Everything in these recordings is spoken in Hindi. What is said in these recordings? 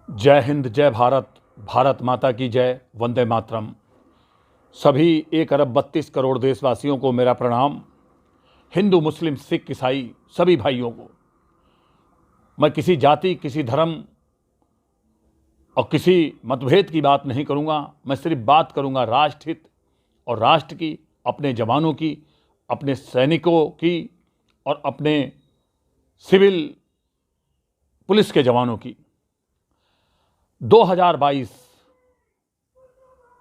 जय हिंद, जय भारत, भारत माता की जय, वंदे मातरम। सभी 1 अरब 32 करोड़ देशवासियों को मेरा प्रणाम। हिंदू, मुस्लिम, सिख, ईसाई सभी भाइयों को। मैं किसी जाति, किसी धर्म और किसी मतभेद की बात नहीं करूंगा। मैं सिर्फ बात करूंगा राष्ट्र हित और राष्ट्र की, अपने जवानों की, अपने सैनिकों की और अपने सिविल पुलिस के जवानों की। 2022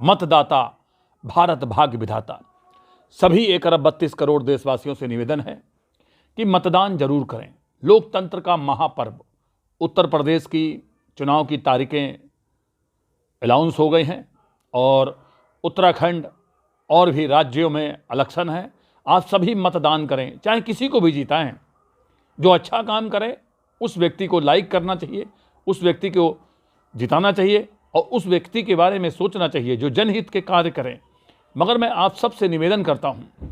मतदाता भारत भाग्य विधाता। सभी 1 अरब 32 करोड़ देशवासियों से निवेदन है कि मतदान जरूर करें। लोकतंत्र का महापर्व। उत्तर प्रदेश की चुनाव की तारीखें अनाउंस हो गई हैं और उत्तराखंड और भी राज्यों में इलेक्शन है। आप सभी मतदान करें, चाहे किसी को भी जिताएं। जो अच्छा काम करे उस व्यक्ति को लाइक करना चाहिए, उस व्यक्ति को जिताना चाहिए और उस व्यक्ति के बारे में सोचना चाहिए जो जनहित के कार्य करें। मगर मैं आप सबसे निवेदन करता हूं,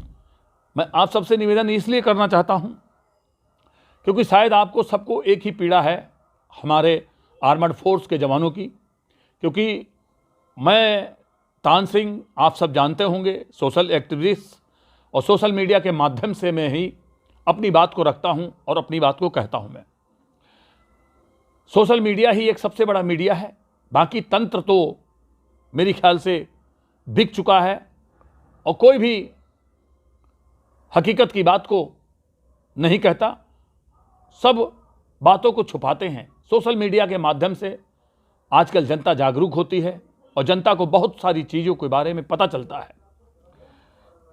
मैं आप सबसे निवेदन इसलिए करना चाहता हूं क्योंकि शायद आपको सबको एक ही पीड़ा है, हमारे आर्मर्ड फोर्स के जवानों की। क्योंकि मैं तान सिंह, आप सब जानते होंगे, सोशल एक्टिविस्ट और सोशल मीडिया के माध्यम से मैं ही अपनी बात को रखता हूं और अपनी बात को कहता हूं। मैं सोशल मीडिया ही एक सबसे बड़ा मीडिया है, बाकी तंत्र तो मेरे ख्याल से बिक चुका है और कोई भी हकीकत की बात को नहीं कहता, सब बातों को छुपाते हैं। सोशल मीडिया के माध्यम से आजकल जनता जागरूक होती है और जनता को बहुत सारी चीज़ों के बारे में पता चलता है।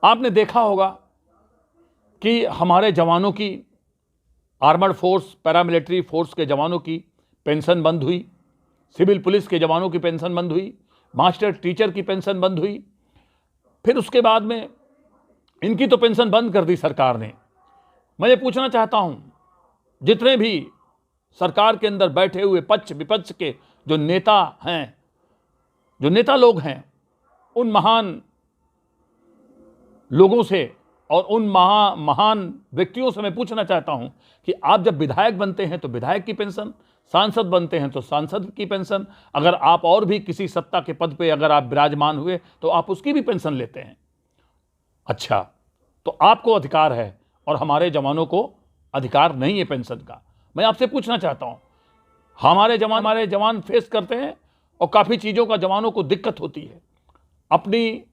आपने देखा होगा कि हमारे जवानों की, आर्मर्ड फोर्स, पैरामिलिट्री फोर्स के जवानों की पेंशन बंद हुई, सिविल पुलिस के जवानों की पेंशन बंद हुई, मास्टर टीचर की पेंशन बंद हुई। फिर उसके बाद में इनकी तो पेंशन बंद कर दी सरकार ने। मैं ये पूछना चाहता हूं, जितने भी सरकार के अंदर बैठे हुए पक्ष विपक्ष के जो नेता हैं, जो नेता लोग हैं, उन महान लोगों से और उन महान व्यक्तियों से मैं पूछना चाहता हूं कि आप जब विधायक बनते हैं तो विधायक की पेंशन, सांसद बनते हैं तो सांसद की पेंशन, अगर आप और भी किसी सत्ता के पद पे अगर आप विराजमान हुए तो आप उसकी भी पेंशन लेते हैं। अच्छा, तो आपको अधिकार है और हमारे जवानों को अधिकार नहीं है पेंशन का। मैं आपसे पूछना चाहता हूं, हमारे जवान फेस करते हैं और काफ़ी चीज़ों का जवानों को दिक्कत होती है। अपनी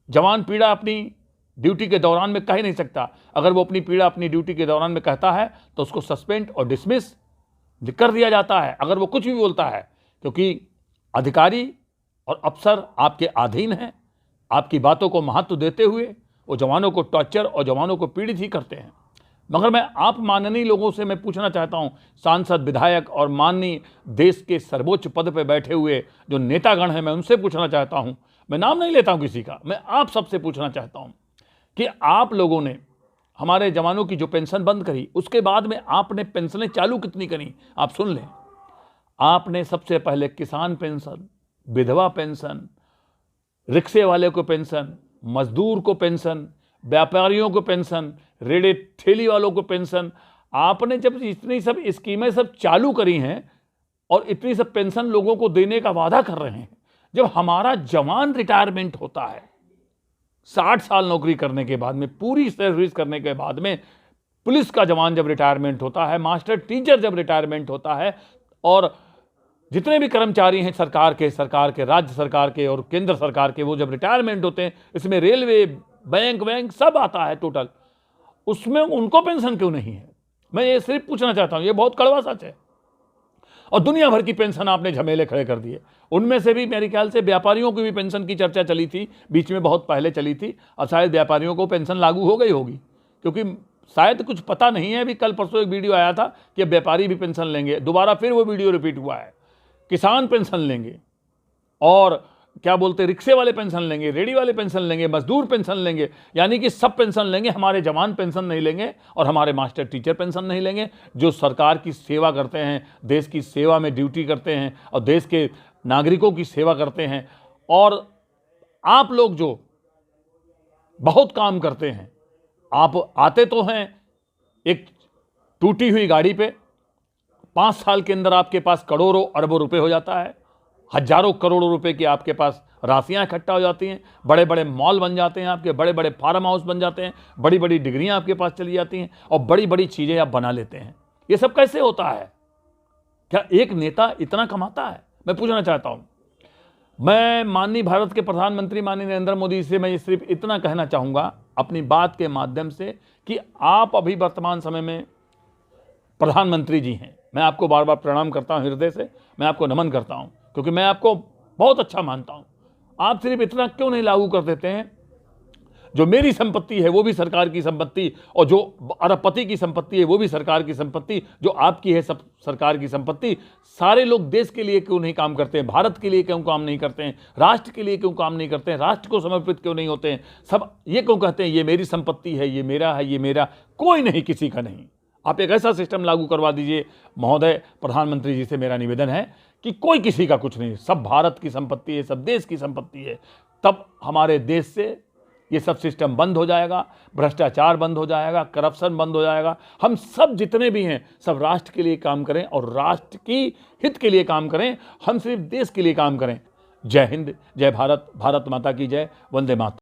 जवान पीड़ा अपनी ड्यूटी के दौरान में कह नहीं सकता। अगर वो अपनी पीड़ा अपनी ड्यूटी के दौरान में कहता है तो उसको सस्पेंड और डिसमिस कर दिया जाता है, अगर वो कुछ भी बोलता है, क्योंकि अधिकारी और अफसर आपके अधीन हैं। आपकी बातों को महत्व देते हुए वो जवानों को टॉर्चर और जवानों को पीड़ित ही करते हैं। मगर मैं आप माननीय लोगों से मैं पूछना चाहता हूं, सांसद, विधायक और माननीय देश के सर्वोच्च पद पर बैठे हुए जो नेतागण हैं, मैं उनसे पूछना चाहता हूं, मैं नाम नहीं लेता हूं किसी का, मैं आप सबसे पूछना चाहता हूं कि आप लोगों ने हमारे जवानों की जो पेंशन बंद करी, उसके बाद में आपने पेंशनें चालू कितनी करी? आप सुन लें। आपने सबसे पहले किसान पेंशन, विधवा पेंशन, रिक्शे वाले को पेंशन, मजदूर को पेंशन, व्यापारियों को पेंशन, रेड़े ठेली वालों को पेंशन, आपने जब इतनी सब स्कीमें सब चालू करी हैं और इतनी सब पेंशन लोगों को देने का वादा कर रहे हैं, जब हमारा जवान रिटायरमेंट होता है 60 साल नौकरी करने के बाद में, पूरी सर्विस करने के बाद में, पुलिस का जवान जब रिटायरमेंट होता है, मास्टर टीचर जब रिटायरमेंट होता है और जितने भी कर्मचारी हैं सरकार के, राज्य सरकार के और केंद्र सरकार के, वो जब रिटायरमेंट होते हैं, इसमें रेलवे, बैंक सब आता है टोटल, उसमें उनको पेंशन क्यों नहीं है? मैं ये सिर्फ पूछना चाहता हूँ, ये बहुत कड़वा सच है। और दुनिया भर की पेंशन आपने झमेले खड़े कर दिए। उनमें से भी मेरे ख्याल से व्यापारियों की भी पेंशन की चर्चा चली थी, बीच में बहुत पहले चली थी, और शायद व्यापारियों को पेंशन लागू हो गई होगी, क्योंकि शायद कुछ पता नहीं है। अभी कल परसों एक वीडियो आया था कि व्यापारी भी पेंशन लेंगे, दोबारा फिर वो वीडियो रिपीट हुआ है। किसान पेंशन लेंगे और क्या बोलते, रिक्शे वाले पेंशन लेंगे, रेडी वाले पेंशन लेंगे, मजदूर पेंशन लेंगे, यानी कि सब पेंशन लेंगे। हमारे जवान पेंशन नहीं लेंगे और हमारे मास्टर टीचर पेंशन नहीं लेंगे, जो सरकार की सेवा करते हैं, देश की सेवा में ड्यूटी करते हैं और देश के नागरिकों की सेवा करते हैं। और आप लोग जो बहुत काम करते हैं, आप आते तो हैं एक टूटी हुई गाड़ी पे, 5 साल के अंदर आपके पास करोड़ों अरबों रुपए हो जाता है, हजारों करोड़ों रुपए की आपके पास राशियां इकट्ठा हो जाती हैं, बड़े बड़े मॉल बन जाते हैं, आपके बड़े बड़े फार्म हाउस बन जाते हैं, बड़ी बड़ी डिग्रियां आपके पास चली जाती हैं और बड़ी बड़ी चीज़ें आप बना लेते हैं। ये सब कैसे होता है? क्या एक नेता इतना कमाता है? मैं पूछना चाहता हूं। मैं माननीय भारत के प्रधानमंत्री माननीय नरेंद्र मोदी से मैं सिर्फ इतना कहना चाहूँगा अपनी बात के माध्यम से कि आप अभी वर्तमान समय में प्रधानमंत्री जी हैं। मैं आपको बार बार प्रणाम करता हूं, हृदय से मैं आपको नमन करता हूं, क्योंकि मैं आपको बहुत अच्छा मानता हूं। आप सिर्फ इतना क्यों नहीं लागू कर देते हैं, जो मेरी संपत्ति है वो भी सरकार की संपत्ति, और जो अरबपति की संपत्ति है वो भी सरकार की संपत्ति, जो आपकी है सब सरकार की संपत्ति। सारे लोग देश के लिए क्यों नहीं काम करते हैं? भारत के लिए क्यों काम नहीं करते हैं? राष्ट्र के लिए क्यों काम नहीं करते हैं? राष्ट्र को समर्पित क्यों नहीं होते हैं? सब ये क्यों कहते हैं ये मेरी संपत्ति है, ये मेरा है, ये मेरा? कोई नहीं, किसी का नहीं। आप एक ऐसा सिस्टम लागू करवा दीजिए महोदय, प्रधानमंत्री जी से मेरा निवेदन है कि कोई किसी का कुछ नहीं, सब भारत की संपत्ति है, सब देश की संपत्ति है। तब हमारे देश से ये सब सिस्टम बंद हो जाएगा, भ्रष्टाचार बंद हो जाएगा, करप्शन बंद हो जाएगा। हम सब जितने भी हैं सब राष्ट्र के लिए काम करें और राष्ट्र की हित के लिए काम करें, हम सिर्फ देश के लिए काम करें। जय हिंद, जय भारत, भारत माता की जय, वंदे मातरम।